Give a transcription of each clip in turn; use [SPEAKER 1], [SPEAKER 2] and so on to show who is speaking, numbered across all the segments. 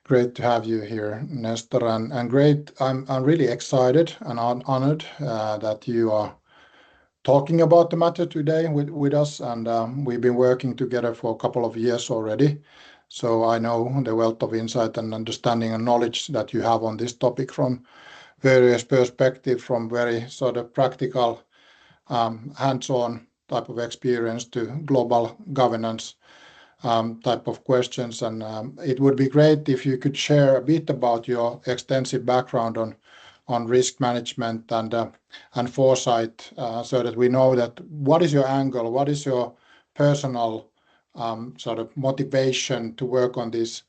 [SPEAKER 1] Great to have you here, Nestor, and great. I'm really excited and honored that you are talking about the matter today with us, and we've been working together for a couple of years already. So I know the wealth of insight and understanding and knowledge that you have on this topic from various perspectives, from very sort of practical, hands-on type of experience to global governance type of questions. And it would be great if you could share a bit about your extensive background on risk management and foresight, so that we know that what is your angle, what is your personal sort of motivation to work on these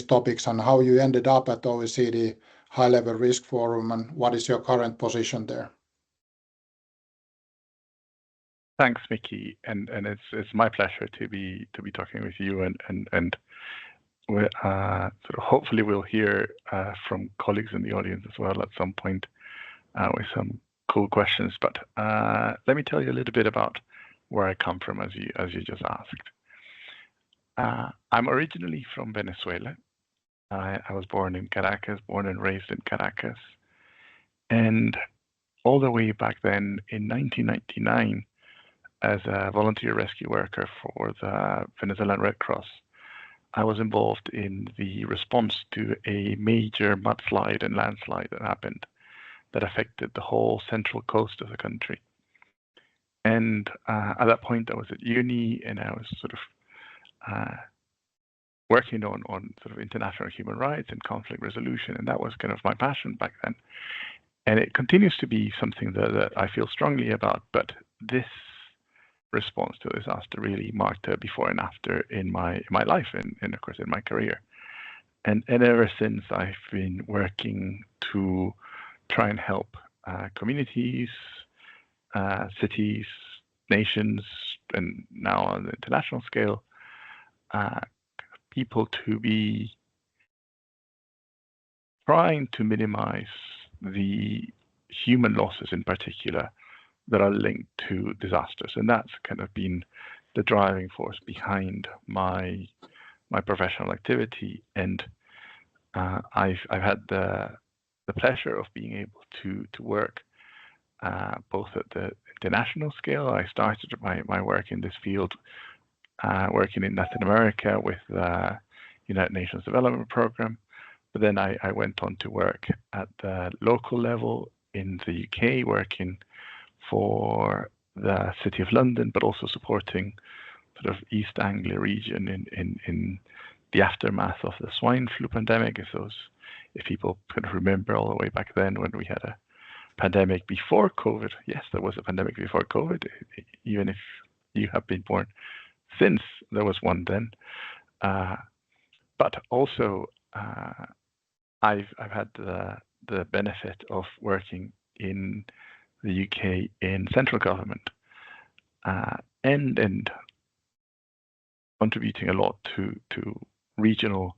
[SPEAKER 1] topics, and how you ended up at OECD High-Level Risk Forum, and what is your current position there?
[SPEAKER 2] Thanks, Mickey, and it's my pleasure to be talking with you, and sort of hopefully we'll hear from colleagues in the audience as well at some point with some cool questions. But let me tell you a little bit about where I come from, as you just asked. I'm originally from Venezuela. I was born in Caracas, born and raised in Caracas, and all the way back then in 1999. As a volunteer rescue worker for the Venezuelan Red Cross, I was involved in the response to a major mudslide and landslide that happened that affected the whole central coast of the country. And at that point, I was at uni, and I was sort of working on sort of international human rights and conflict resolution, and that was kind of my passion back then. And it continues to be something that I feel strongly about, but this response to disaster really marked a before and after in my life and of course in my career. And ever since, I've been working to try and help communities, cities, nations, and now on the international scale, people to be trying to minimize the human losses in particular that are linked to disasters. And that's kind of been the driving force behind my professional activity. And I've had the pleasure of being able to work both at the international scale. I started my work in this field working in Latin America with the United Nations Development Program. But then I went on to work at the local level in the UK, working for the City of London, but also supporting sort of East Anglia region in the aftermath of the swine flu pandemic. If people can remember all the way back then when we had a pandemic before COVID. Yes, there was a pandemic before COVID, even if you have been born since there was one then. But also, I've had the benefit of working in the UK in central government and contributing a lot to regional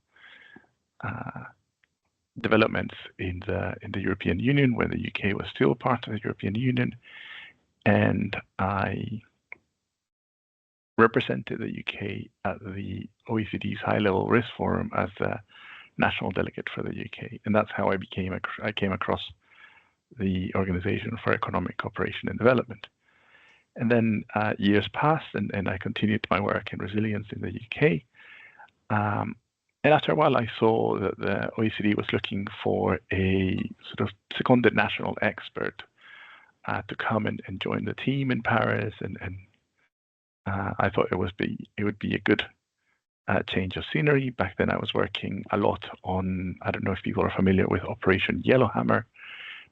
[SPEAKER 2] developments in the European Union when the UK was still part of the European Union, and I represented the UK at the OECD's High-Level Risk Forum as a national delegate for the UK, and that's how I came across the Organization for Economic Cooperation and Development. And then years passed, and I continued my work in resilience in the UK. And after a while, I saw that the OECD was looking for a sort of seconded national expert to come and join the team in Paris, and I thought it would be a good change of scenery. Back then, I was working a lot on, I don't know if people are familiar with Operation Yellowhammer,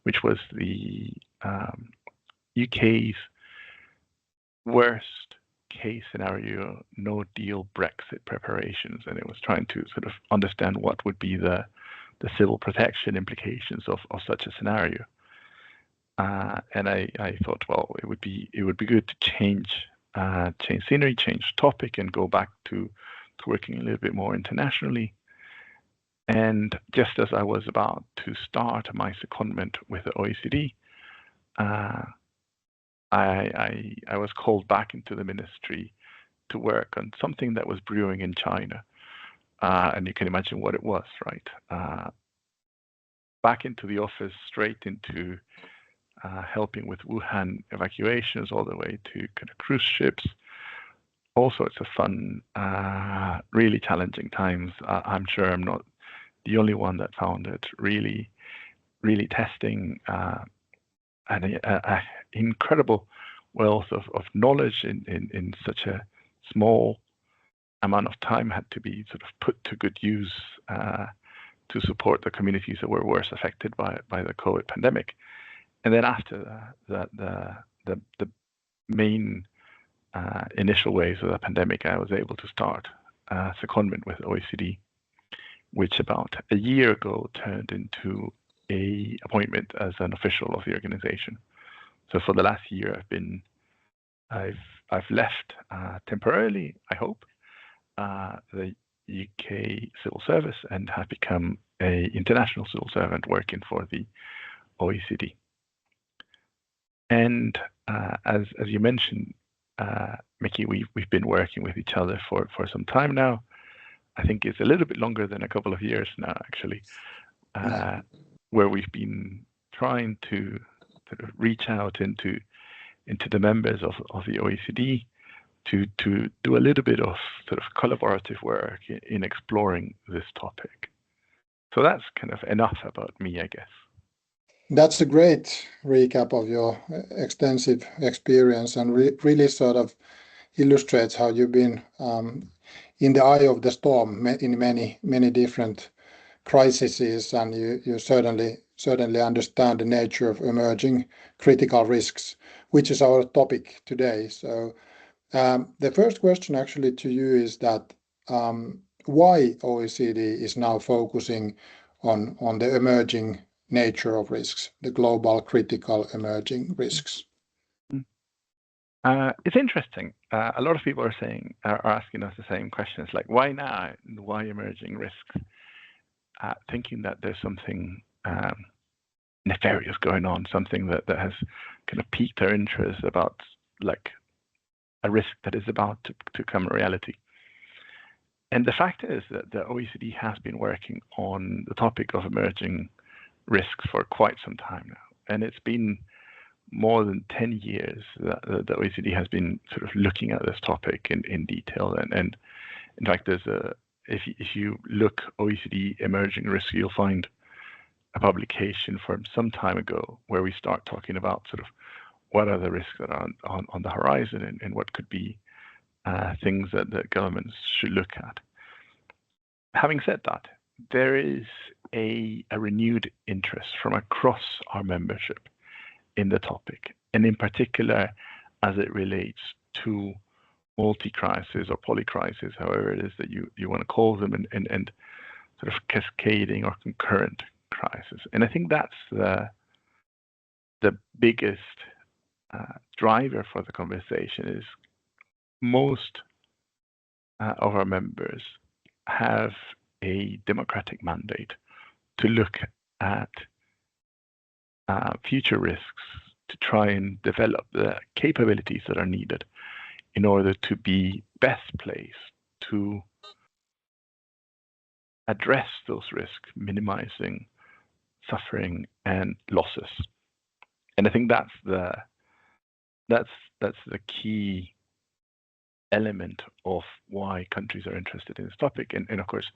[SPEAKER 2] which was the UK's worst case scenario, no deal Brexit preparations, and it was trying to sort of understand what would be the civil protection implications of such a scenario. And I thought, well, it would be good to change scenery, change topic, and go back to working a little bit more internationally. And just as I was about to start my secondment with the OECD, I was called back into the ministry to work on something that was brewing in China. and you can imagine what it was, right? Back into the office, straight into helping with Wuhan evacuations, all the way to kind of cruise ships, all sorts of fun, really challenging times. I'm sure I'm not the only one that found it really, really testing, and an incredible wealth of knowledge in such a small amount of time had to be sort of put to good use to support the communities that were worse affected by the COVID pandemic. And then after the main initial waves of the pandemic, I was able to start a secondment with OECD, which about a year ago turned into a appointment as an official of the organization. So for the last year, I've left temporarily, I hope, the UK civil service and have become a international civil servant working for the OECD. And as you mentioned, Mickey, we've been working with each other for some time now. I think it's a little bit longer than a couple of years now, actually, where we've been trying to sort of reach out into the members of the OECD to do a little bit of sort of collaborative work in exploring this topic. So that's kind of enough about me, I guess.
[SPEAKER 1] That's a great recap of your extensive experience, and really sort of illustrates how you've been in the eye of the storm in many different crises, and you certainly understand the nature of emerging critical risks, which is our topic today. So the first question actually to you is that why OECD is now focusing on the emerging nature of risks, the global critical emerging risks?
[SPEAKER 2] It's interesting. A lot of people are asking us the same questions, like why now? Why emerging risks? Thinking that there's something nefarious going on, something that has kind of piqued our interest about like a risk that is about to become a reality. And the fact is that the OECD has been working on the topic of emerging risks for quite some time now. And it's been more than 10 years that the OECD has been sort of looking at this topic in detail. And in fact, if you look OECD emerging risks, you'll find a publication from some time ago where we start talking about sort of what are the risks that are on the horizon and what could be things that the governments should look at. Having said that, there is a renewed interest from across our membership in the topic, and in particular as it relates to multi-crisis or polycrisis, however it is that you want to call them, and sort of cascading or concurrent crisis. And I think that's the biggest driver for the conversation is most of our members have a democratic mandate to look at future risks, to try and develop the capabilities that are needed in order to be best placed to address those risks, minimizing suffering and losses. And I think that's the key element of why countries are interested in this topic. And of course,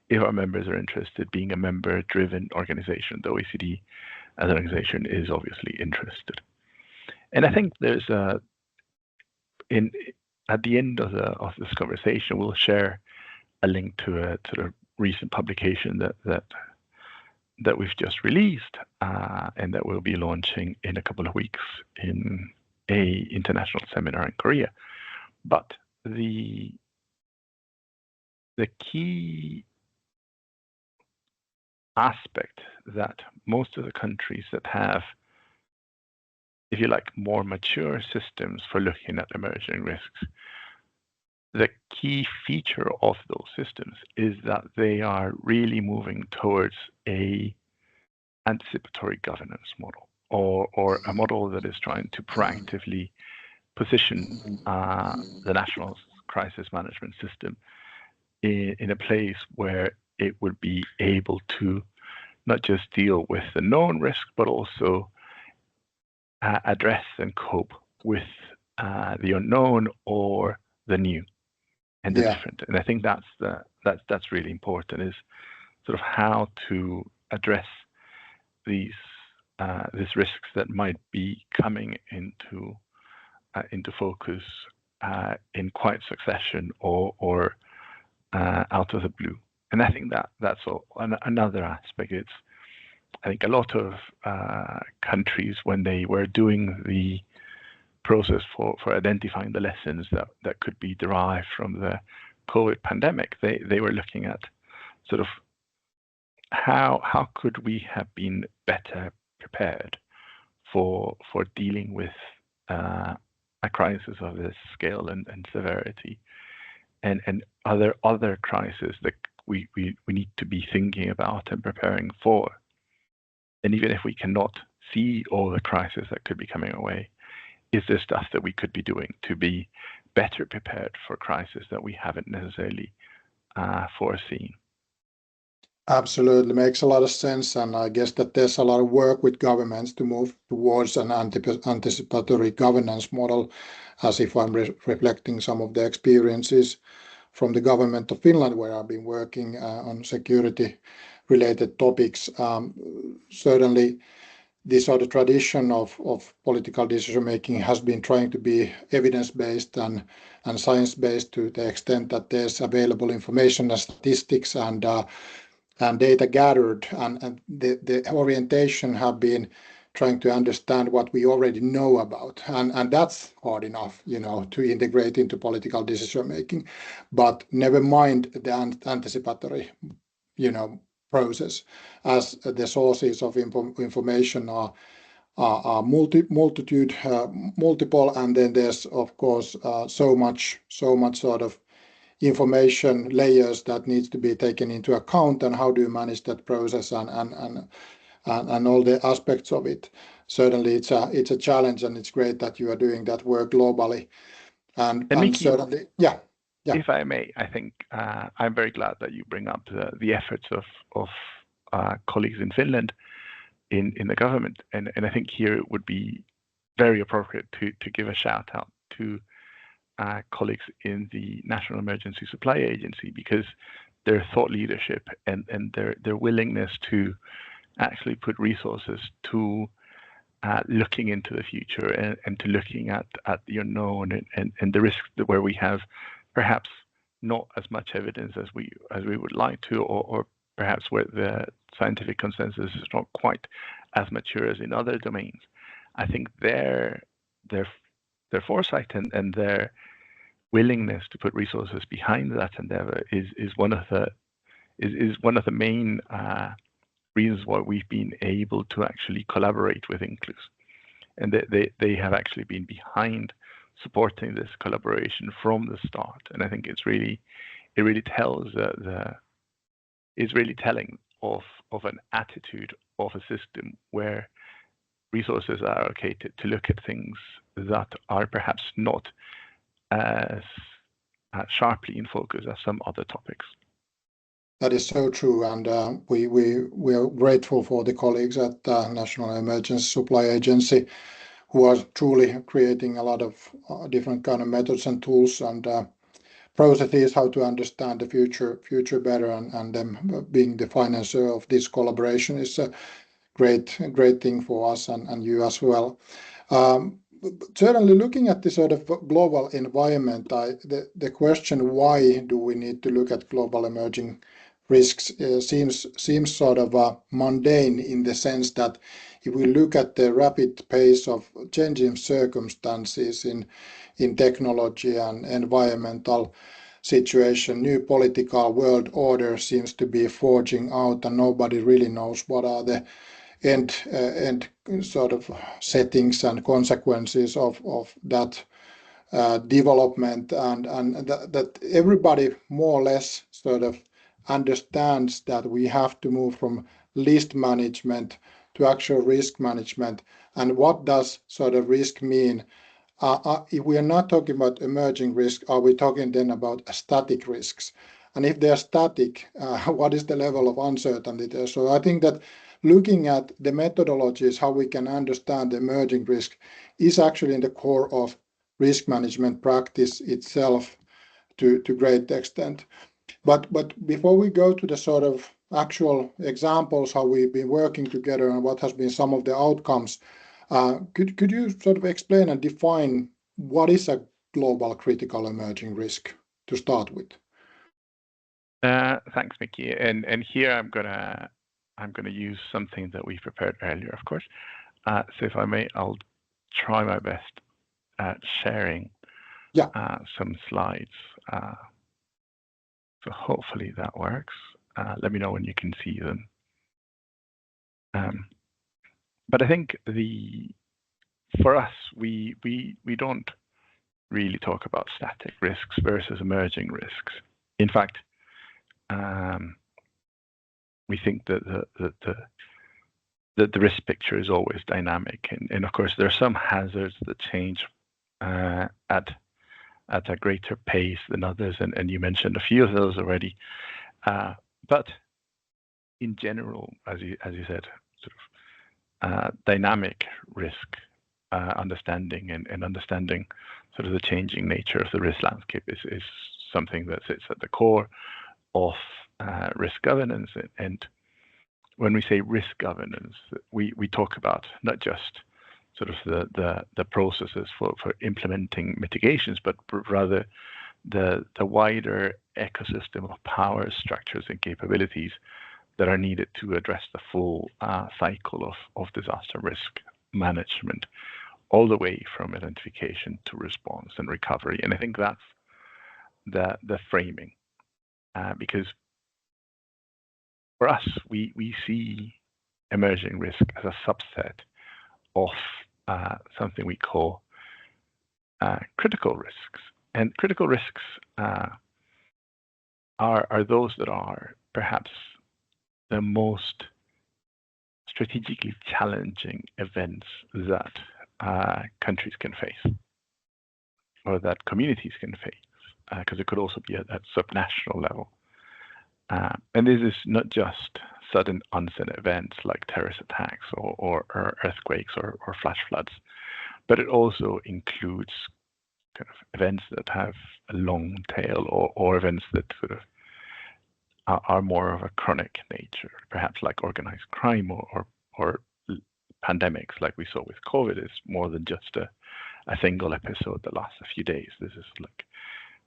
[SPEAKER 2] if our members are interested, being a member-driven organization, the OECD as an organization is obviously interested. And I think there's at the end of this conversation, we'll share a link to a sort of recent publication that we've just released and that we'll be launching in a couple of weeks in a international seminar in Korea. But the key aspect that most of the countries that have, if you like, more mature systems for looking at emerging risks, the key feature of those systems is that they are really moving towards a anticipatory governance model, or a model that is trying to proactively position the national crisis management system in a place where it would be able to not just deal with the known risk, but also address and cope with the unknown or the new and the different. And I think that's really important, is sort of how to address these risks that might be coming into focus in quiet succession or out of the blue. And I think that's another aspect. I think a lot of countries, when they were doing the process for identifying the lessons that could be derived from the COVID pandemic, they were looking at sort of how could we have been better prepared for dealing with a crisis of this scale and severity, and other crises that we need to be thinking about and preparing for. And even if we cannot see all the crises that could be coming our way, is there stuff that we could be doing to be better prepared for crises that we haven't necessarily foreseen?
[SPEAKER 1] Absolutely, makes a lot of sense, and I guess that there's a lot of work with governments to move towards an anticipatory governance model, as if I'm reflecting some of the experiences from the government of Finland, where I've been working on security-related topics. Certainly, this sort of tradition of political decision-making has been trying to be evidence-based and science-based to the extent that there's available information and statistics and data gathered, and the orientation have been trying to understand what we already know about, and that's hard enough, to integrate into political decision making. But never mind the anticipatory, process, as the sources of information are multiple, and then there's of course so much sort of information layers that needs to be taken into account, and how do you manage that process and all the aspects of it. Certainly it's a challenge, and it's great that you are doing that work globally. And
[SPEAKER 2] Miki,
[SPEAKER 1] certainly, yeah.
[SPEAKER 2] If I may, I think I'm very glad that you bring up the efforts of colleagues in Finland in the government, and I think here it would be very appropriate to give a shout out to colleagues in the National Emergency Supply Agency, because their thought leadership and their willingness to actually put resources to looking into the future and to looking at the unknown and the risks where we have perhaps not as much evidence as we would like to, or perhaps where the scientific consensus is not quite as mature as in other domains. I think their foresight and their willingness to put resources behind that endeavor is one of the main reasons why we've been able to actually collaborate with Inclus, and they have actually been behind supporting this collaboration from the start. And I think it really tells is really telling of an attitude of a system where resources are allocated to look at things that are perhaps not as sharply in focus as some other topics.
[SPEAKER 1] That is so true, and we are grateful for the colleagues at the National Emergency Supply Agency, who are truly creating a lot of different kind of methods and tools and processes how to understand the future better, and them being the financer of this collaboration is a great thing for us and you as well. Certainly, looking at the sort of global environment, the question why do we need to look at global emerging risks seems sort of mundane, in the sense that if we look at the rapid pace of changing circumstances in technology and environmental situation, new political world order seems to be forging out, and nobody really knows what are the end sort of settings and consequences of that development, and that everybody more or less sort of understands that we have to move from list management to actual risk management. And what does sort of risk mean? If we are not talking about emerging risk, are we talking then about static risks? And if they're static, what is the level of uncertainty there? So I think that looking at the methodologies, how we can understand the emerging risk, is actually in the core of risk management practice itself to great extent. But before we go to the sort of actual examples, how we've been working together and what has been some of the outcomes, could you sort of explain and define what is a global critical emerging risk to start with?
[SPEAKER 2] Thanks, Mickey. And here I'm gonna use something that we prepared earlier, of course. So if I may, I'll try my best at sharing some slides. So hopefully that works. Let me know when you can see them. But I think for us, we don't really talk about static risks versus emerging risks. In fact, we think that the risk picture is always dynamic, and of course there are some hazards that change at a greater pace than others, and you mentioned a few of those already. But in general, as you said, sort of dynamic risk understanding and understanding sort of the changing nature of the risk landscape is something that sits at the core of risk governance. And when we say risk governance, we talk about not just sort of the processes for implementing mitigations, but rather the wider ecosystem of power structures and capabilities that are needed to address the full cycle of disaster risk management, all the way from identification to response and recovery. And I think that's the framing, because for us, we see emerging risk as a subset of something we call critical risks. And critical risks are those that are perhaps the most strategically challenging events that countries can face, or that communities can face, because it could also be at subnational level. And this is not just sudden onset events like terrorist attacks or earthquakes or flash floods, but it also includes kind of events that have a long tail, or events that sort of are more of a chronic nature, perhaps like organized crime or pandemics like we saw with COVID. Is more than just a single episode that lasts a few days. This is like,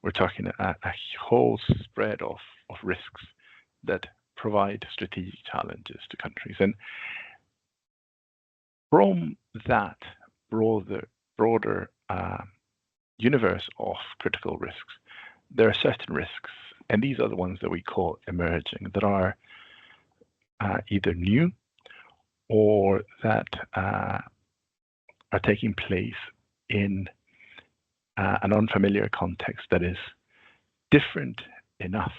[SPEAKER 2] we're talking a whole spread of risks that provide strategic challenges to countries. And from that broader universe of critical risks, there are certain risks, and these are the ones that we call emerging, that are either new or that are taking place in an unfamiliar context that is different enough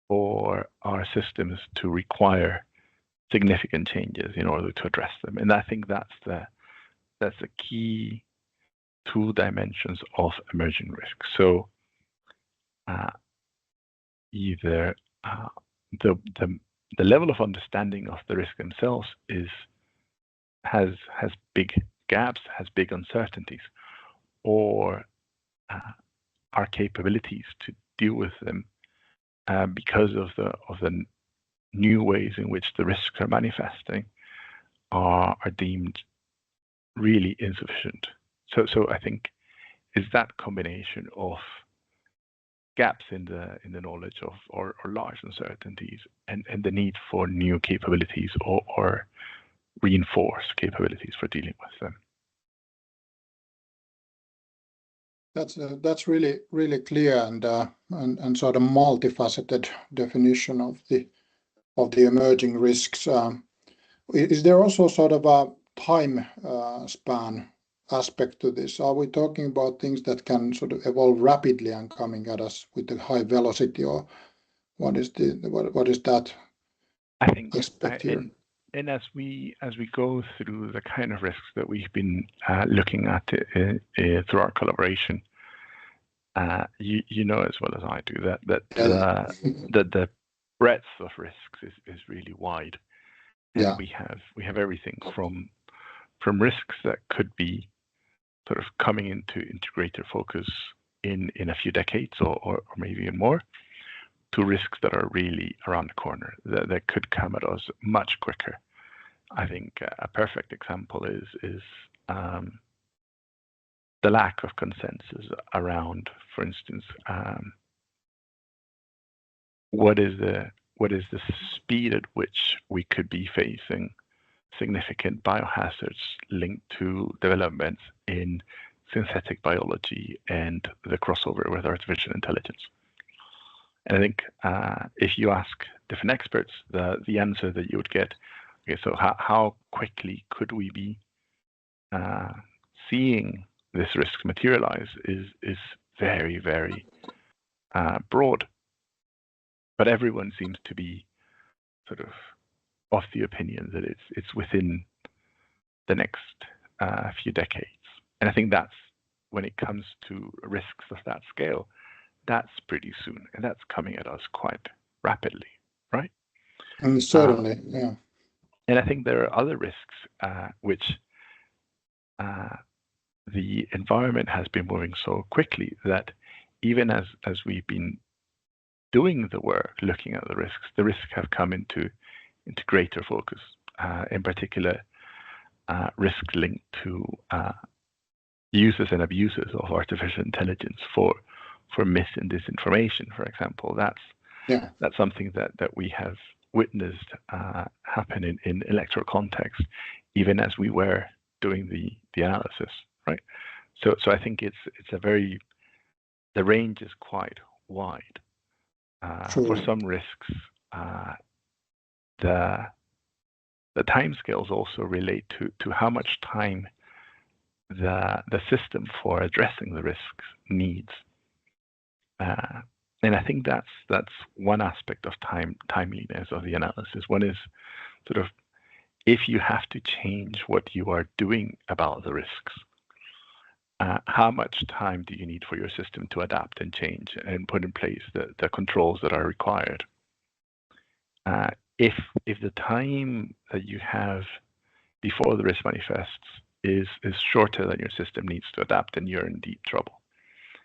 [SPEAKER 2] for our systems to require significant changes in order to address them. And I think that's the key two dimensions of emerging risk. So either the level of understanding of the risk themselves has big gaps, has big uncertainties, or our capabilities to deal with them because of the new ways in which the risks are manifesting are deemed really insufficient. So I think is that combination of gaps in the knowledge of or large uncertainties and the need for new capabilities or reinforced capabilities for dealing with them.
[SPEAKER 1] That's really clear and sort of multifaceted definition of the emerging risks. Is there also sort of a time span aspect to this? Are we talking about things that can sort of evolve rapidly and coming at us with a high velocity, or what is that?
[SPEAKER 2] I think
[SPEAKER 1] aspect here?
[SPEAKER 2] And as we go through the kind of risks that we've been looking at through our collaboration, you know as well as I do that
[SPEAKER 1] Yeah.
[SPEAKER 2] the breadth of risks is really wide, and
[SPEAKER 1] Yeah.
[SPEAKER 2] we have everything from risks that could be sort of coming into greater focus in a few decades or maybe even more, to risks that are really around the corner that could come at us much quicker. I think a perfect example is the lack of consensus around, for instance, what is the speed at which we could be facing significant biohazards linked to developments in synthetic biology and the crossover with artificial intelligence. And I think if you ask different experts, the answer that you would get, okay, so how quickly could we be seeing this risk materialize is very, very broad. But everyone seems to be sort of the opinion that it's within the next few decades. And I think that's, when it comes to risks of that scale, that's pretty soon, and that's coming at us quite rapidly, right?
[SPEAKER 1] Certainly, yeah.
[SPEAKER 2] And I think there are other risks which the environment has been moving so quickly that even as we've been doing the work, looking at the risks have come into greater focus. In particular, risk linked to uses and abuses of artificial intelligence for mis and disinformation, for example. That's something that we have witnessed happen in electoral context, even as we were doing the analysis, right? So I think it's a very, the range is quite wide. For some risks, the timescales also relate to how much time the system for addressing the risks needs. And I think that's one aspect of timeliness of the analysis. One is sort of, if you have to change what you are doing about the risks, how much time do you need for your system to adapt and change and put in place the controls that are required? If the time that you have before the risk manifests is shorter than your system needs to adapt, then you're in deep trouble.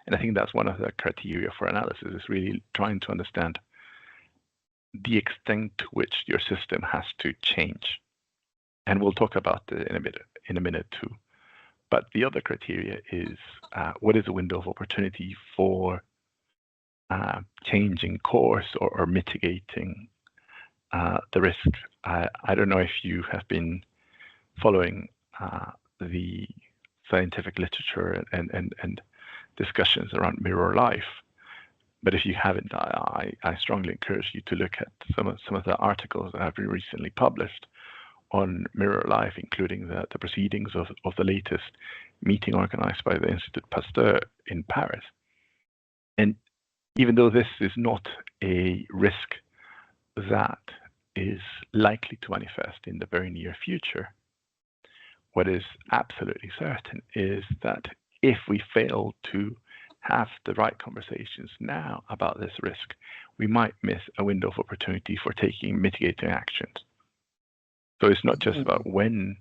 [SPEAKER 2] And I think that's one of the criteria for analysis, is really trying to understand the extent to which your system has to change. And we'll talk about it in a minute too. But the other criteria is what is the window of opportunity for changing course or mitigating the risk. I don't know if you have been following the scientific literature and discussions around mirror life, but if you haven't, I strongly encourage you to look at some of the articles that have been recently published on mirror life, including the proceedings of the latest meeting organized by the Institut Pasteur in Paris. And even though this is not a risk that is likely to manifest in the very near future, what is absolutely certain is that if we fail to have the right conversations now about this risk, we might miss a window of opportunity for taking mitigating actions. So it's not just about when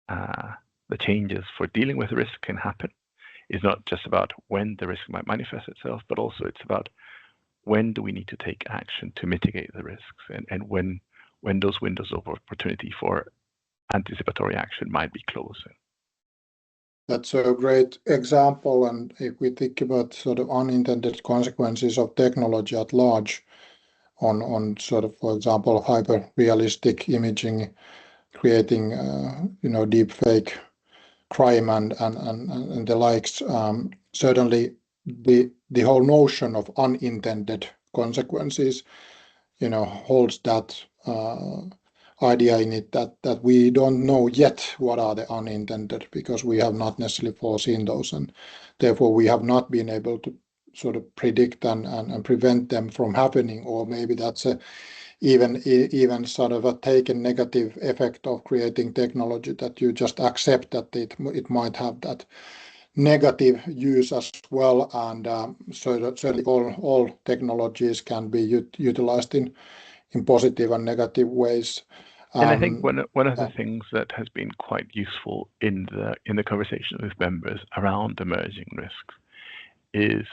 [SPEAKER 2] the changes for dealing with risk can happen. It's not just about when the risk might manifest itself, but also it's about when do we need to take action to mitigate the risks, and when those windows of opportunity for anticipatory action might be closing.
[SPEAKER 1] That's a great example. And if we think about sort of unintended consequences of technology at large on sort of, for example, hyper-realistic imaging, creating, deep fake crime and the likes, certainly the whole notion of unintended consequences, holds that idea in it that we don't know yet what are the unintended, because we have not necessarily foreseen those, and therefore we have not been able to sort of predict and prevent them from happening. Or maybe that's even sort of a taken negative effect of creating technology, that you just accept that it might have that negative use as well, and so that certainly all technologies can be utilized in positive and negative ways.
[SPEAKER 2] And I think one of the things that has been quite useful in the conversation with members around emerging risks is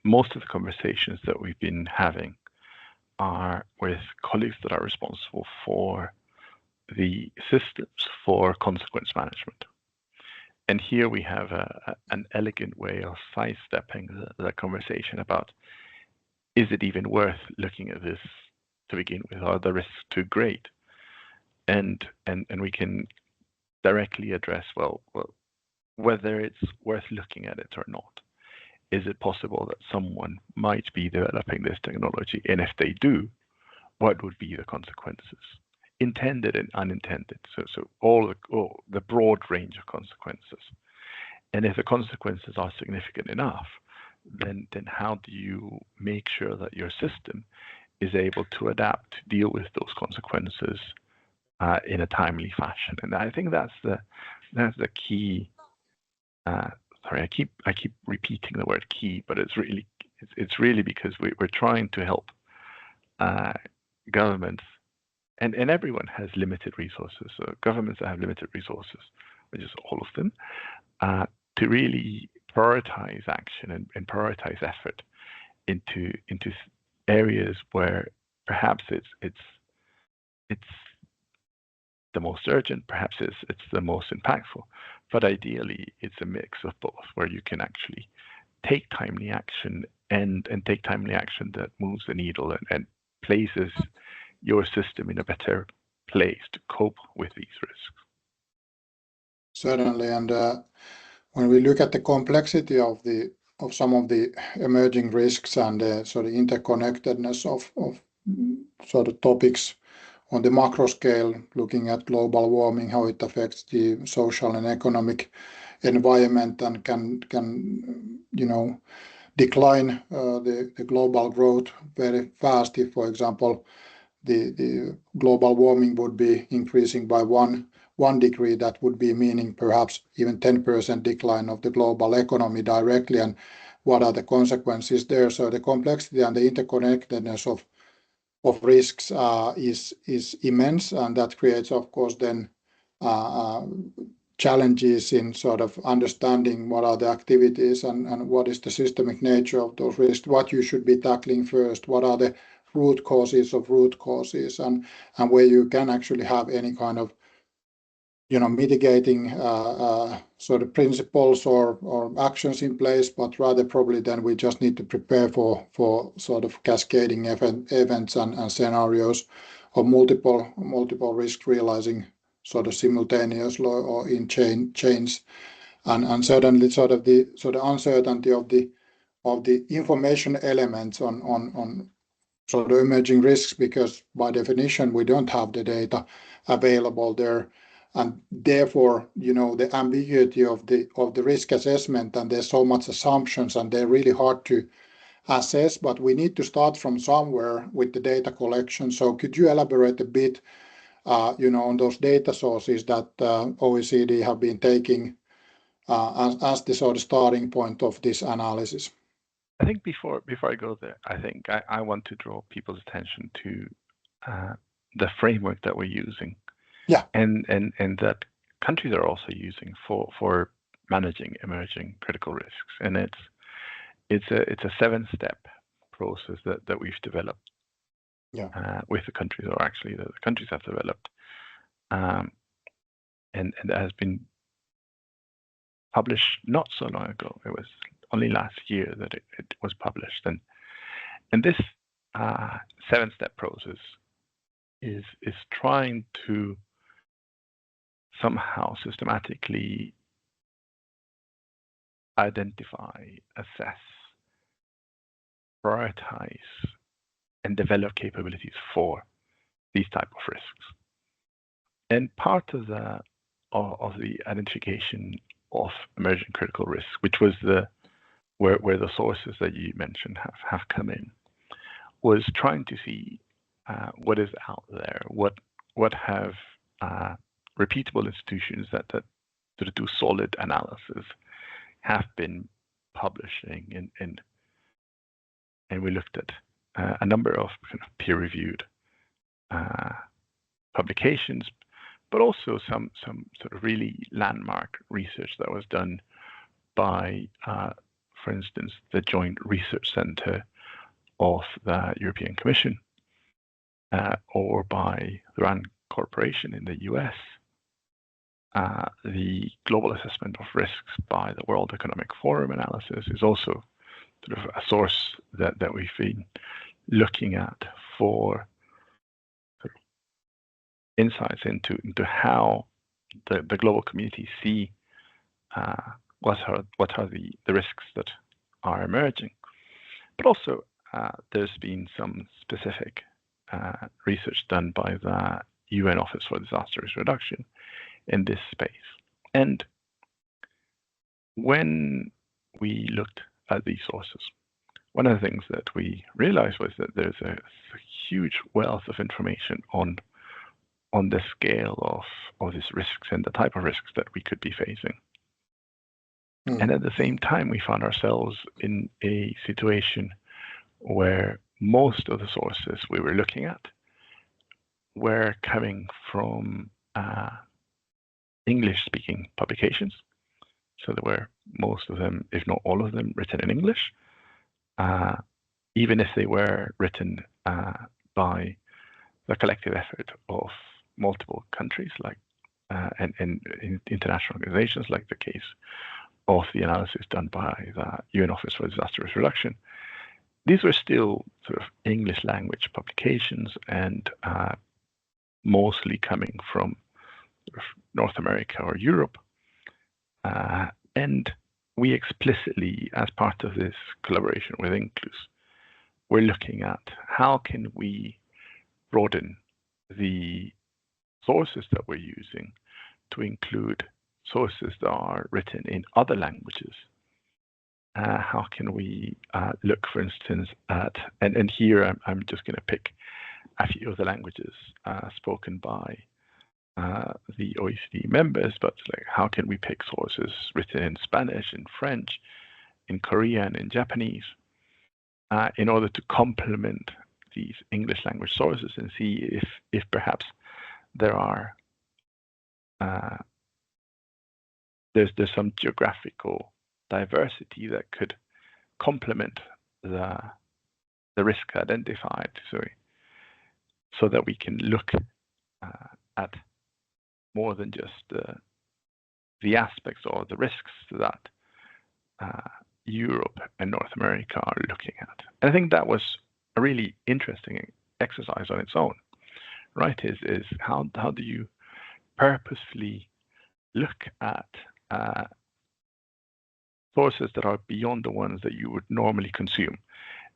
[SPEAKER 2] most of the conversations that we've been having are with colleagues that are responsible for the systems for consequence management. And here we have an elegant way of sidestepping the conversation about, is it even worth looking at this to begin with? Are the risks too great? And we can directly address, well, whether it's worth looking at it or not. Is it possible that someone might be developing this technology? And if they do, what would be the consequences? Intended and unintended. So all the broad range of consequences. And if the consequences are significant enough, then how do you make sure that your system is able to adapt to deal with those consequences in a timely fashion? And I think that's the key. Sorry, I keep repeating the word key, but it's really because we're trying to help governments, and everyone has limited resources. So governments that have limited resources, which is all of them, to really prioritize action and prioritize effort into areas where perhaps it's the most urgent, perhaps it's the most impactful, but ideally it's a mix of both, where you can actually take timely action and take timely action that moves the needle and places your system in a better place to cope with these risks.
[SPEAKER 1] Certainly, and when we look at the complexity of some of the emerging risks and the sort of interconnectedness of sort of topics on the macro scale, looking at global warming, how it affects the social and economic environment and can decline the global growth very fast. If, for example, the global warming would be increasing by one degree, that would be meaning perhaps even 10% decline of the global economy directly, and what are the consequences there? So the complexity and the interconnectedness of risks is immense, and that creates, of course, then challenges in sort of understanding what are the activities and what is the systemic nature of those risks, what you should be tackling first, what are the root causes of root causes, and where you can actually have any kind of mitigating sort of principles or actions in place, but rather probably then we just need to prepare for sort of cascading events and scenarios of multiple risks realizing sort of simultaneously or in chains, and certainly sort of the uncertainty of the information elements on sort of emerging risks, because by definition we don't have the data available there, and therefore the ambiguity of the risk assessment, and there's so much assumptions and they're really hard to assess, but we need to start from somewhere with the data collection. So could you elaborate a bit on those data sources that OECD have been taking as the sort of starting point of this analysis?
[SPEAKER 2] I think before I go there, I think I want to draw people's attention to the framework that we're using, and that countries are also using for managing emerging critical risks, and it's a 7-step process that we've developed with the countries, or actually the countries have developed, and that has been published not so long ago. It was only last year that it was published, and this 7-step process is trying to somehow systematically identify, assess, prioritize, and develop capabilities for these type of risks. And part of the identification of emerging critical risks, which was where the sources that you mentioned have come in, was trying to see what is out there, what have repeatable institutions that do solid analysis have been publishing, and we looked at a number of kind of peer-reviewed publications, but also some sort of really landmark research that was done by, for instance, the Joint Research Centre of the European Commission, or by the RAND Corporation in the US, the Global Assessment of Risks by the World Economic Forum analysis is also sort of a source that we've been looking at for sort of insights into how the global community see what are the risks that are emerging. But also there's been some specific research done by the UN Office for Disaster Risk Reduction in this space. And when we looked at these sources, one of the things that we realized was that there's a huge wealth of information on the scale of these risks and the type of risks that we could be facing. And at the same time, we found ourselves in a situation where most of the sources we were looking at were coming from English-speaking publications. So there were most of them, if not all of them, written in English, even if they were written by the collective effort of multiple countries, like and international organizations, like the case of the analysis done by the UN Office for Disaster Risk Reduction. These were still sort of English language publications, and mostly coming from North America or Europe. And we explicitly, as part of this collaboration with Inclus, we're looking at how can we broaden the sources that we're using to include sources that are written in other languages. How can we look, for instance, at, and here I'm just going to pick a few of the languages spoken by the OECD members, but like how can we pick sources written in Spanish, in French, in Korean, in Japanese, in order to complement these English language sources and see if perhaps there are there's some geographical diversity that could complement the risk identified, so that we can look at more than just the aspects or the risks that Europe and North America are looking at. And I think that was a really interesting exercise on its own, right? Is how do you purposefully look at sources that are beyond the ones that you would normally consume?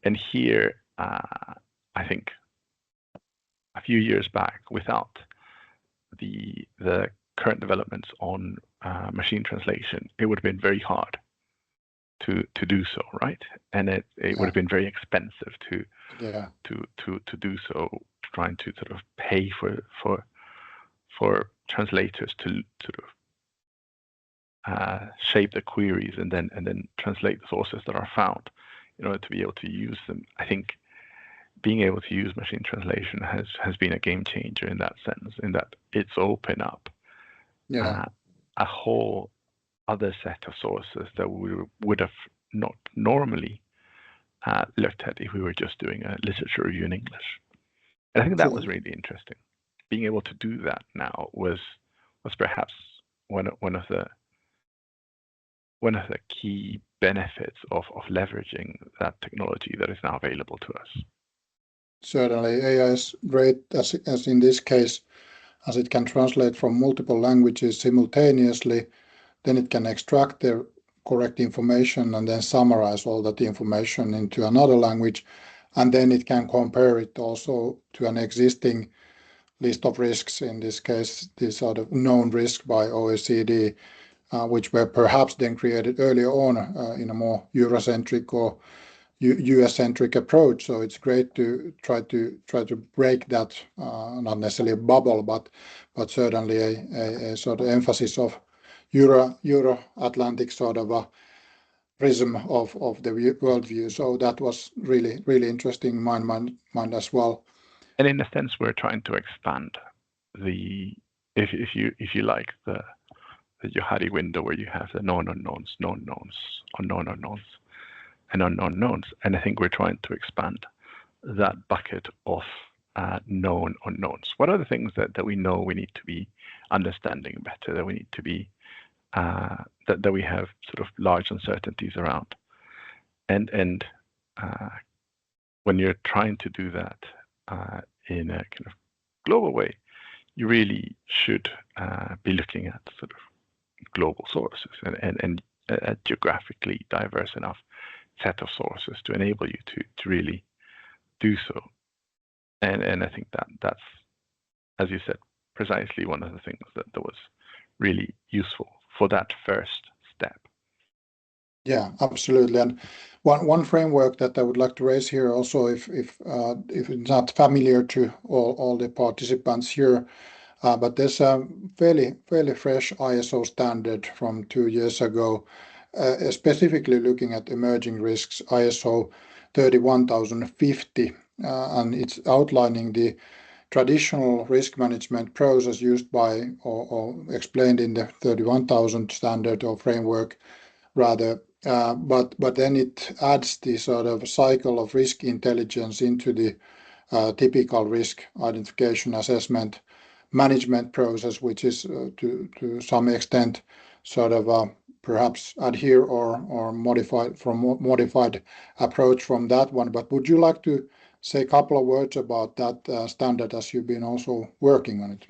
[SPEAKER 2] And here, I think a few years back, without the current developments on machine translation, it would have been very hard to do so, right? And it would have been very expensive to do so, trying to sort of pay for translators to sort of shape the queries and then translate the sources that are found in order to be able to use them. I think being able to use machine translation has been a game changer in that sense, in that it's opened up a whole other set of sources that we would have not normally looked at if we were just doing a literature review in English. And I think that was really interesting. Being able to do that now was perhaps one of the key benefits of leveraging that technology that is now available to us.
[SPEAKER 1] Certainly, AI is great as in this case, as it can translate from multiple languages simultaneously. Then it can extract the correct information and then summarize all that information into another language. And then it can compare it also to an existing list of risks, in this case, these sort of known risks by OECD, which were perhaps then created earlier on in a more Eurocentric or US-centric approach. So it's great to try to break that, not necessarily a bubble, but certainly a sort of emphasis of Euro-Atlantic sort of prism of the worldview. So that was really interesting in my mind as well.
[SPEAKER 2] And in a sense, we're trying to expand the, if you like, the Johari window where you have the known unknowns, known knowns, unknown unknowns, and unknown knowns. And I think we're trying to expand that bucket of known unknowns. What are the things that we know we need to be understanding better, that we need to be that we have sort of large uncertainties around, and when you're trying to do that in a kind of global way, you really should be looking at sort of global sources and a geographically diverse enough set of sources to enable you to really do so. And I think that's, as you said, precisely one of the things that was really useful for that first step.
[SPEAKER 1] Yeah, absolutely. And one framework that I would like to raise here also, if it's not familiar to all the participants here, but there's a fairly fresh ISO standard from 2 years ago, specifically looking at emerging risks, ISO 31050, and it's outlining the traditional risk management process used by or explained in the 31000 standard or framework rather. But then it adds the sort of cycle of risk intelligence into the typical risk identification assessment management process, which is to some extent sort of perhaps adhere or modified approach from that one. But would you like to say a couple of words about that standard, as you've been also working on it?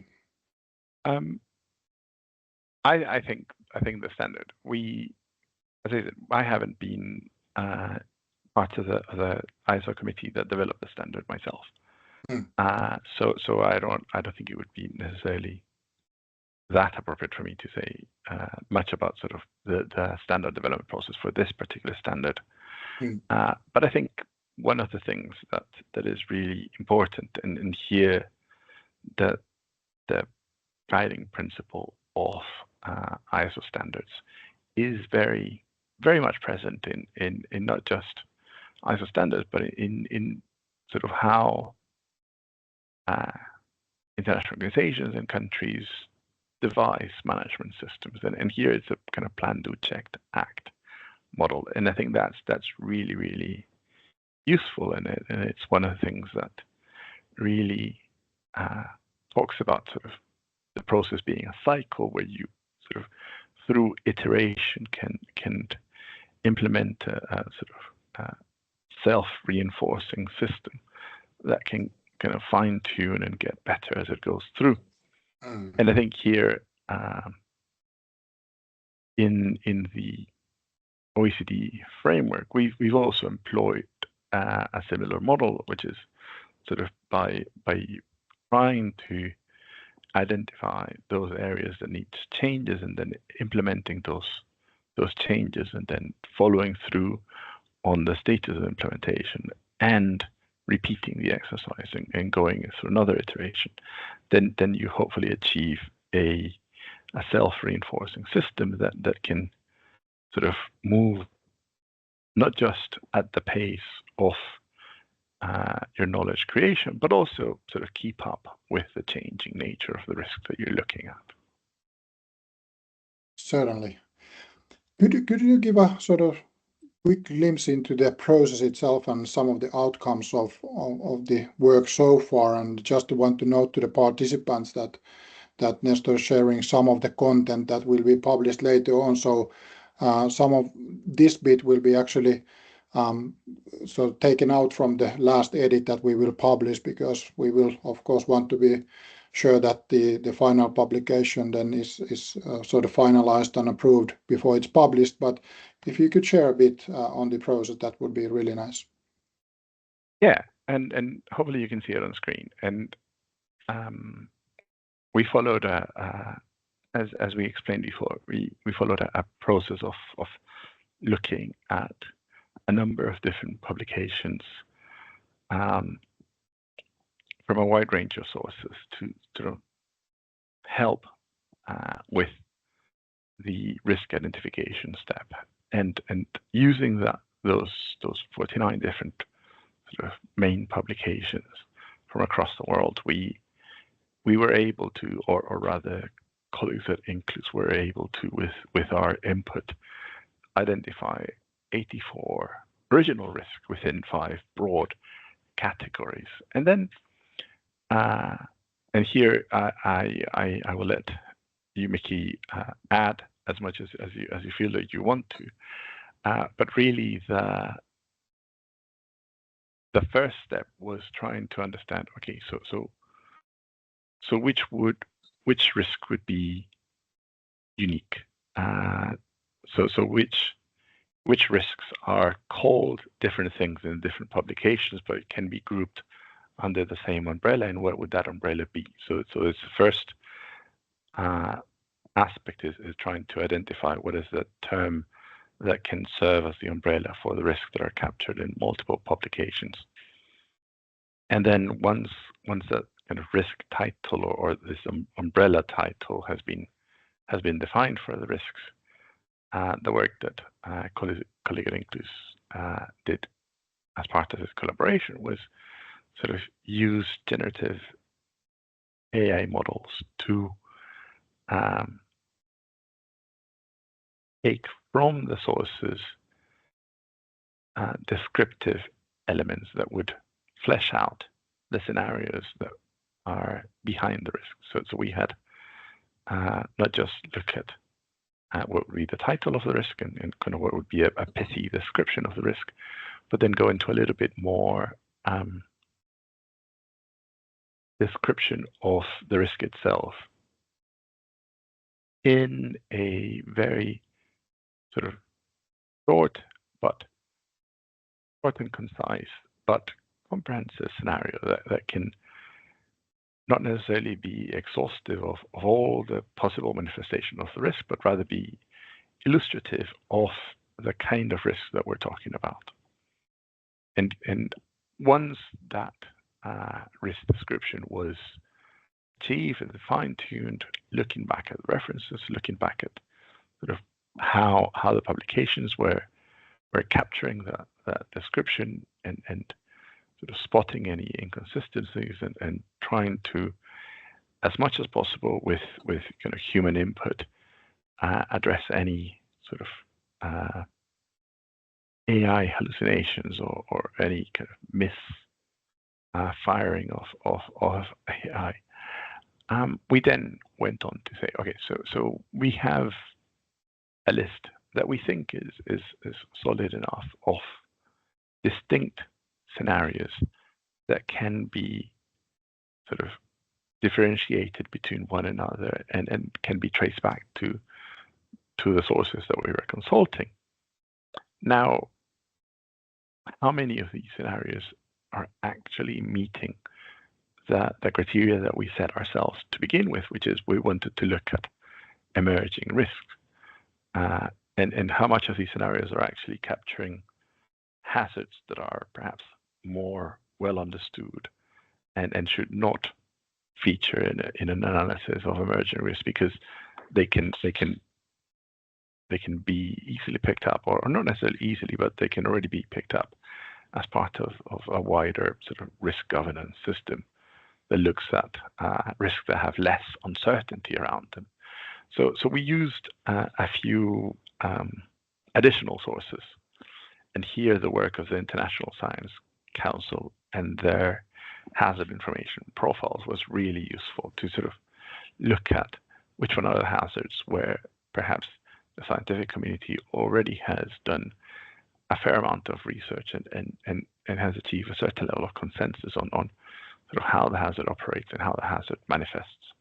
[SPEAKER 2] I think the standard, as I said, I haven't been part of the ISO committee that developed the standard myself. So I don't think it would be necessarily that appropriate for me to say much about sort of the standard development process for this particular standard. But I think one of the things that is really important, and here the guiding principle of ISO standards is very much present in not just ISO standards, but in sort of how international organizations and countries devise management systems. And here it's a kind of plan, do, check, act model. And I think that's really useful, and it's one of the things that really talks about sort of the process being a cycle where you sort of through iteration can implement a sort of self-reinforcing system that can kind of fine-tune and get better as it goes through. And I think here in the OECD framework, we've also employed a similar model, which is sort of by trying to identify those areas that need changes and then implementing those changes and then following through on the status of implementation and repeating the exercise and going through another iteration, then you hopefully achieve a self-reinforcing system that can sort of move not just at the pace of your knowledge creation, but also sort of keep up with the changing nature of the risk that you're looking at.
[SPEAKER 1] Certainly. Could you give a sort of quick glimpse into the process itself and some of the outcomes of the work so far? And just want to note to the participants that Nestor is sharing some of the content that will be published later on. So some of this bit will be actually so taken out from the last edit that we will publish, because we will of course want to be sure that the final publication then is sort of finalized and approved before it's published. But if you could share a bit on the process, that would be really nice.
[SPEAKER 2] Yeah, and hopefully you can see it on screen. And we followed as we explained before, we followed a process of looking at a number of different publications from a wide range of sources to sort of help with the risk identification step. and using those 49 different sort of main publications from across the world, we were able to, or rather colleagues at Inclus were able to, with our input, identify 84 original risks within 5 broad categories. And then, and here I will let you, Mickey, add as much as you feel that you want to. But really, the first step was trying to understand. Okay, so which risk would be unique? So which risks are called different things in different publications, but it can be grouped under the same umbrella, and what would that umbrella be? So it's the first aspect is trying to identify what is the term that can serve as the umbrella for the risks that are captured in multiple publications. And then once that kind of risk title or this umbrella title has been defined for the risks, the work that colleague at Inclus did as part of this collaboration was sort of use generative AI models to take from the sources descriptive elements that would flesh out the scenarios that are behind the risk. So we had not just look at what would be the title of the risk and kind of what would be a pithy description of the risk, but then go into a little bit more description of the risk itself in a very sort of short and concise but comprehensive scenario that can not necessarily be exhaustive of all the possible manifestation of the risk, but rather be illustrative of the kind of risk that we're talking about. And once that risk description was achieved and fine-tuned, looking back at references, looking back at sort of how the publications were capturing that description and sort of spotting any inconsistencies and trying to, as much as possible with kind of human input, address any sort of AI hallucinations or any kind of misfiring of AI. We then went on to say, okay, so we have a list that we think is solid enough of distinct scenarios that can be sort of differentiated between one another and can be traced back to the sources that we were consulting. Now, how many of these scenarios are actually meeting the criteria that we set ourselves to begin with, which is we wanted to look at emerging risks, and how much of these scenarios are actually capturing hazards that are perhaps more well understood and should not feature in an analysis of emerging risk because they can be easily picked up, or not necessarily easily, but they can already be picked up as part of a wider sort of risk governance system that looks at risks that have less uncertainty around them. So we used a few additional sources, and here the work of the International Science Council and their hazard information profiles was really useful to sort of look at which one are the hazards where perhaps the scientific community already has done a fair amount of research and has achieved a certain level of consensus on sort of how the hazard operates and how the hazard manifests,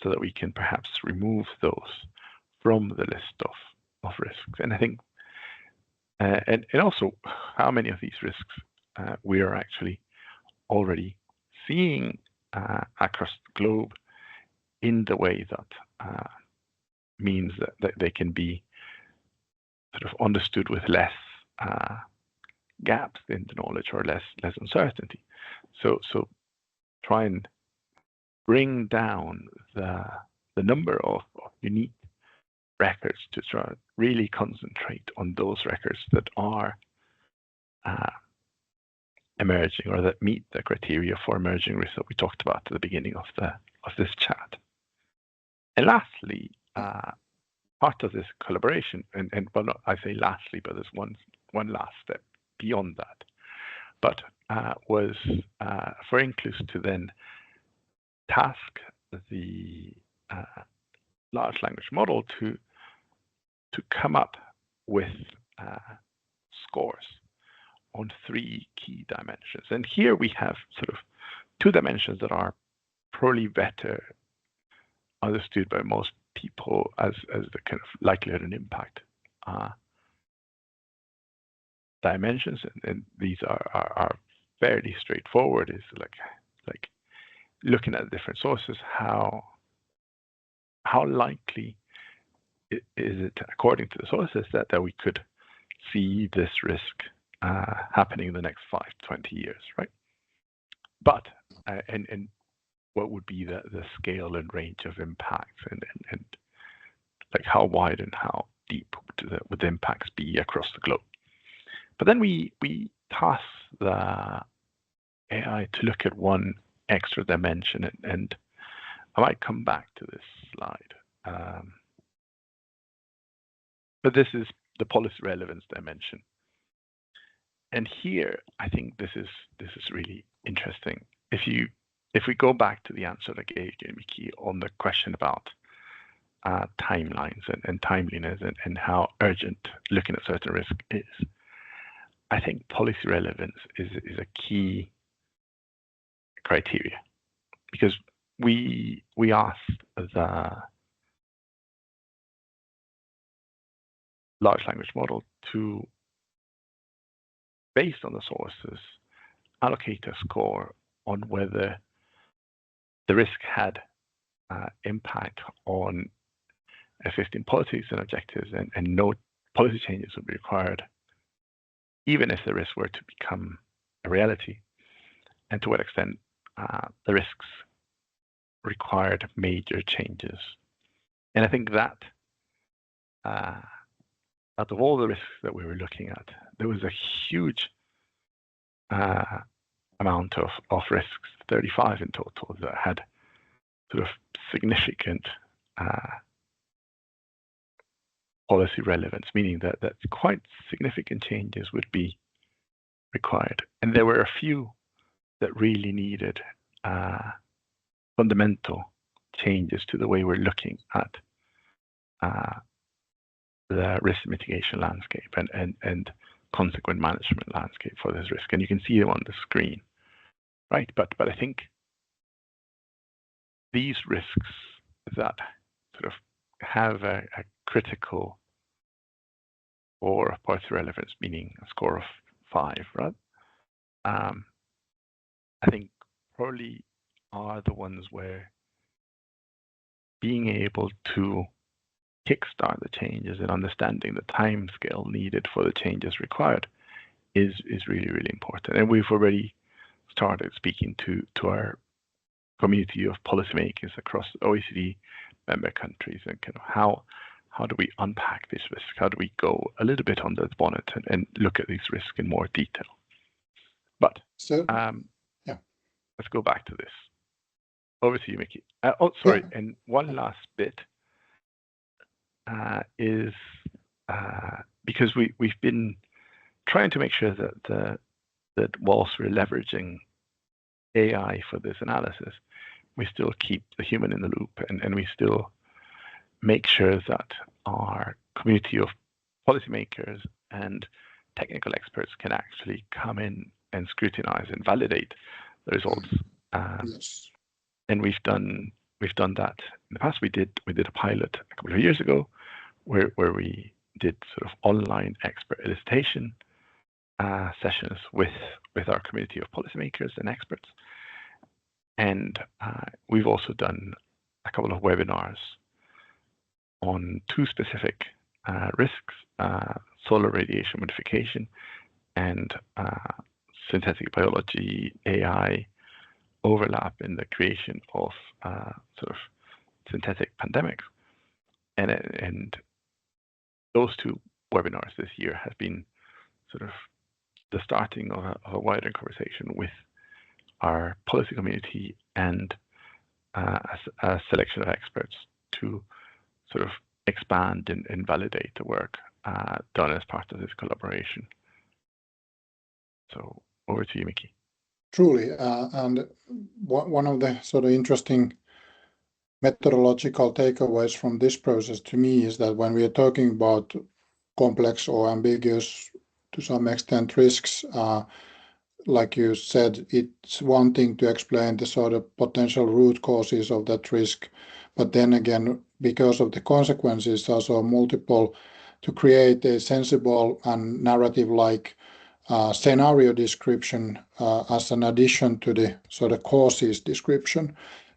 [SPEAKER 2] so that we can perhaps remove those from the list of risks. And I think, and also how many of these risks we are actually already seeing across the globe in the way that means that they can be sort of understood with less gaps in the knowledge or less uncertainty. So try and bring down the number of unique records to try to really concentrate on those records that are emerging or that meet the criteria for emerging risk that we talked about at the beginning of this chat. And lastly, part of this collaboration, and well, not, I say lastly, but there's one last step beyond that, but was for Inclus to then task the large language model to come up with scores on 3 key dimensions. And here we have sort of 2 dimensions that are probably better understood by most people as the kind of likelihood and impact dimensions, and these are fairly straightforward. Is like looking at different sources, how likely is it according to the sources that we could see this risk happening in the next 5 to 20 years, right? But and what would be the scale and range of impacts, and like how wide and how deep would the impacts be across the globe? But then we task the AI to look at one extra dimension, and I might come back to this slide. But this is the policy relevance dimension. And here, I think this is really interesting. If we go back to the answer that I gave you, Mickey, on the question about timelines and timeliness and how urgent looking at certain risk is, I think policy relevance is a key criteria, because we asked the large language model to, based on the sources, allocate a score on whether the risk had impact on 15 policies and objectives, and no policy changes would be required, even if the risk were to become a reality, and to what extent the risks required major changes. And I think that out of all the risks that we were looking at, there was a huge amount of risks, 35 in total, that had sort of significant policy relevance, meaning that quite significant changes would be required. And there were a few that really needed fundamental changes to the way we're looking at the risk mitigation landscape and consequent management landscape for this risk. And you can see them on the screen, right? But I think these risks that sort of have a critical or policy relevance, meaning a score of 5, right? I think probably are the ones where being able to kickstart the changes and understanding the time scale needed for the changes required is really, really important. And we've already started speaking to our community of policymakers across OECD member countries, and kind of how do we unpack this risk? How do we go a little bit under the bonnet and look at these risks in more detail? But let's go back to this. Over to you, Mickey. And one last bit is because we've been trying to make sure that whilst we're leveraging AI for this analysis, we still keep the human in the loop, and we still make sure that our community of policymakers and technical experts can actually come in and scrutinize and validate the results.
[SPEAKER 1] Yes.
[SPEAKER 2] And we've done that in the past. We did a pilot a couple of years ago where we did sort of online expert elicitation sessions with our community of policymakers and experts. And we've also done a couple of webinars on 2 specific risks, solar radiation modification and synthetic biology AI overlap in the creation of sort of synthetic pandemics. And those two webinars this year have been sort of the starting of a wider conversation with our policy community and a selection of experts to sort of expand and validate the work done as part of this collaboration. So over to you, Mickey.
[SPEAKER 1] Truly, and one of the sort of interesting methodological takeaways from this process to me is that when we are talking about complex or ambiguous to some extent risks, like you said, it's one thing to explain the sort of potential root causes of that risk, but then again, because of the consequences, also multiple, to create a sensible and narrative-like scenario description as an addition to the sort of causes description.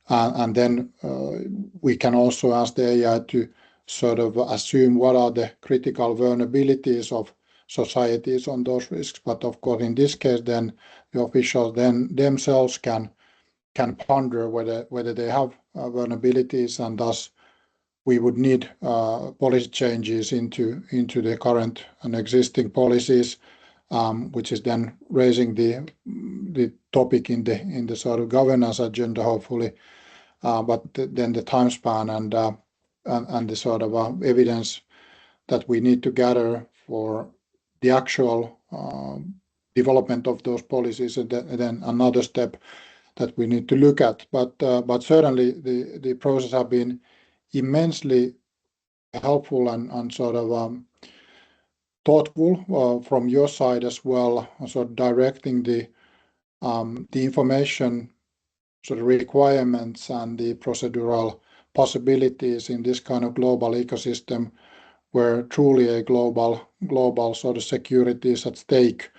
[SPEAKER 1] And then we can also ask the AI to sort of assume what are the critical vulnerabilities of societies on those risks. But of course, in this case, then the officials then themselves can ponder whether they have vulnerabilities, and thus we would need policy changes into the current and existing policies, which is then raising the topic in the sort of governance agenda, hopefully. But then the time span and the sort of evidence that we need to gather for the actual development of those policies, and then another step that we need to look at. But certainly the process have been immensely helpful and sort of thoughtful from your side as well, sort of directing the information sort of requirements and the procedural possibilities in this kind of global ecosystem where truly a global sort of security is at stake.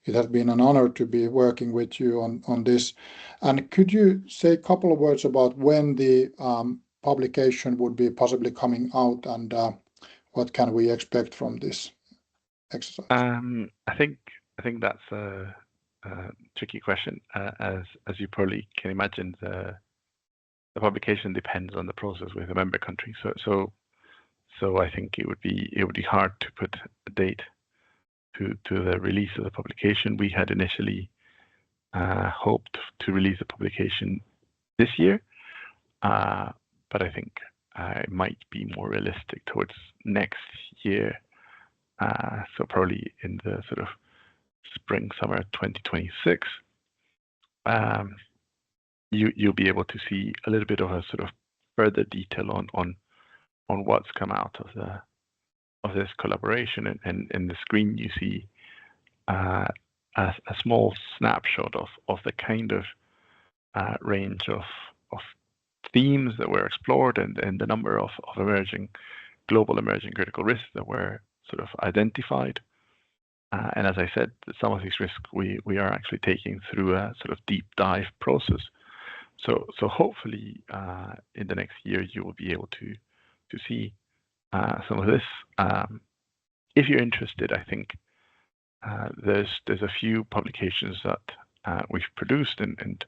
[SPEAKER 1] It has been an honor to be working with you on this. And could you say a couple of words about when the publication would be possibly coming out, and what can we expect from this exercise?
[SPEAKER 2] I think that's a tricky question. As you probably can imagine, the publication depends on the process with a member country. So I think it would be hard to put a date to the release of the publication. We had initially hoped to release the publication this year, but I think it might be more realistic towards next year. So probably in the sort of spring, summer 2026, you'll be able to see a little bit of a sort of further detail on what's come out of this collaboration. And in the screen you see a small snapshot of the kind of range of themes that were explored and the number of global emerging critical risks that were sort of identified. And as I said, some of these risks we are actually taking through a sort of deep dive process. So hopefully in the next year you will be able to see some of this. If you're interested, I think there's a few publications that we've produced, and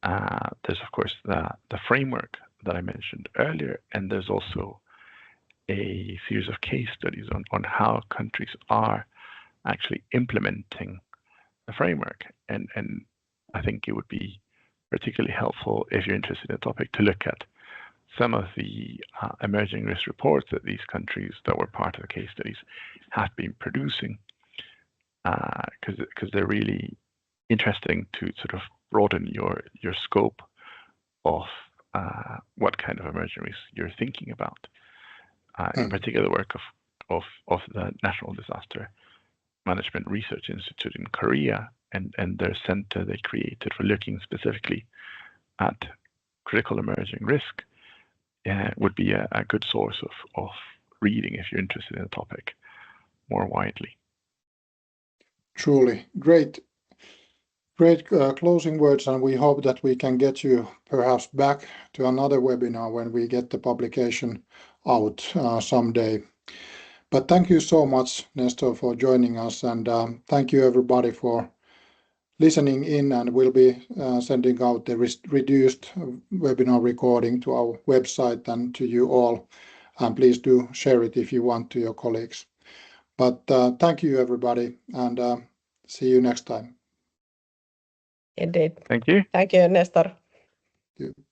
[SPEAKER 2] there's of course the framework that I mentioned earlier, and there's also a series of case studies on how countries are actually implementing the framework. And I think it would be particularly helpful, if you're interested in the topic, to look at some of the emerging risk reports that these countries that were part of the case studies have been producing, because they're really interesting to sort of broaden your scope of what kind of emerging risks you're thinking about. In particular, the work of the National Disaster Management Research Institute in Korea and their center they created for looking specifically at critical emerging risk would be a good source of reading if you're interested in the topic more widely.
[SPEAKER 1] Truly great closing words, and we hope that we can get you perhaps back to another webinar when we get the publication out someday. But thank you so much, Nestor, for joining us, and thank you everybody for listening in, and we'll be sending out the reduced webinar recording to our website and to you all and please do share it if you want to your colleagues. But thank you, everybody, and see you next time.
[SPEAKER 3] Indeed.
[SPEAKER 2] Thank you.
[SPEAKER 3] Thank you, Nestor.
[SPEAKER 1] Thank you.